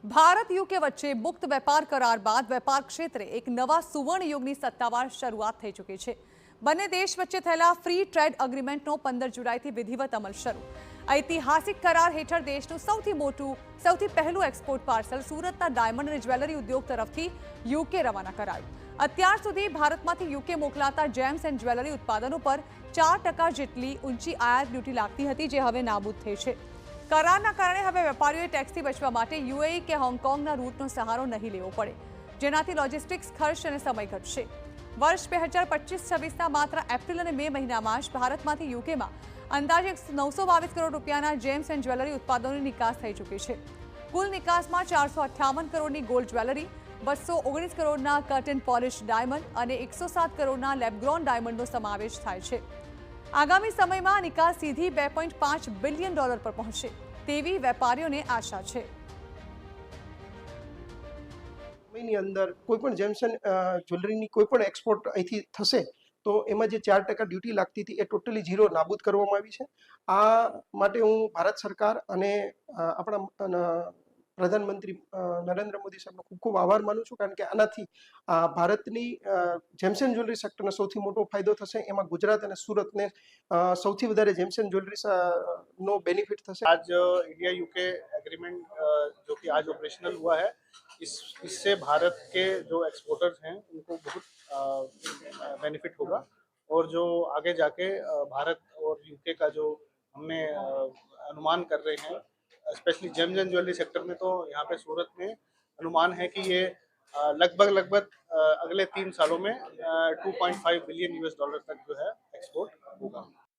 Bharat UK વચ્ચે મુક્ત વેપાર કરાર બાદ વેપાર ક્ષેત્રે એક નવા સુવર્ણ યુગની સત્તાવાર શરૂઆત થઈ ચૂકી છે। બંને દેશ વચ્ચે થયેલા ફ્રી ટ્રેડ એગ્રીમેન્ટનો 15 જુલાઈથી વિધિવત અમલ શરૂ। ઐતિહાસિક કરાર હેઠળ દેશનું સૌથી પહેલું એક્સપોર્ટ પાર્સલ સુરતના ડાયમંડ અને જ્વેલરી ઉદ્યોગ તરફથી યુકે રવાના કરાયું। અત્યાર સુધી ભારતમાંથી યુકે મોકલાતા જેમ્સ એન્ડ જ્વેલરી ઉત્પાદનો પર 4% જેટલી ઊંચી આયાત ડ્યુટી લાગતી હતી, જે હવે નાબૂદ થઈ છે। करारना कारणे हवे वेपारीओए टेक्सथी बचवा माटे यूएई के होंगकोंगना रूटनो सहारो नहीं लेवो पड़े, जेनाथी लॉजिस्टिक्स खर्च अने समय घटशे। वर्ष 2025-26 मात्र एप्रिल अने मे महीनामां ज भारतमांथी यूकेमां अंदाजे 922 करोड़ रूपियाना जेम्स एंड ज्वेलरी उत्पादनोनी निकास थई चूकी छे। कुल निकासमां 458 करोड़नी गोल्ड ज्वेलरी, 219 करोड़ना कट एंड पॉलिश डायमंड अने 107 करोड़ना लेबग्रॉन डायमंडनो समावेश थाय छे। आगामी समय में निकास सीधी $2.5 बिलियन पर पहुंचे तेवी वेपारीओं ने आशा है। મહિની અંદર કોઈપણ જેમ્સ એન્ડ જ્વેલરીની કોઈપણ એક્સપોર્ટ અહીંથી થશે તો એમાં જે 4% ડ્યુટી લાગતી હતી એ ટોટલી ઝીરો નાબૂદ કરવામાં આવી છે। આ માટે હું ભારત સરકાર અને આપણા પ્રધાનમંત્રી નરેન્દ્ર મોદી સાહેબનો ખૂબ ખૂબ આભાર માનું છું, કારણ કે આનાથી ભારતની જેમ્સ એન્ડ જ્વેલરી સેક્ટરને સૌથી મોટો ફાયદો થશે। એમાં ગુજરાત અને સુરતને સૌથી વધારે જેમ્સ એન્ડ જ્વેલરી નો બેનિફિટ થશે। आज इंडिया यूके एग्रीमेंट जो कि आज ऑपरेशनल हुआ है, इससे भारत के जो एक्सपोर्टर्स हैं उनको बहुत बेनिफिट होगा और जो आगे जाके भारत और यूके का जो हमने अनुमान कर रहे हैं, specially James and jewellery sector में, तो यहाँ पे सूरत में अनुमान है कि ये लगभग अगले 3 सालों में $2.5 बिलियन तक जो है एक्सपोर्ट होगा।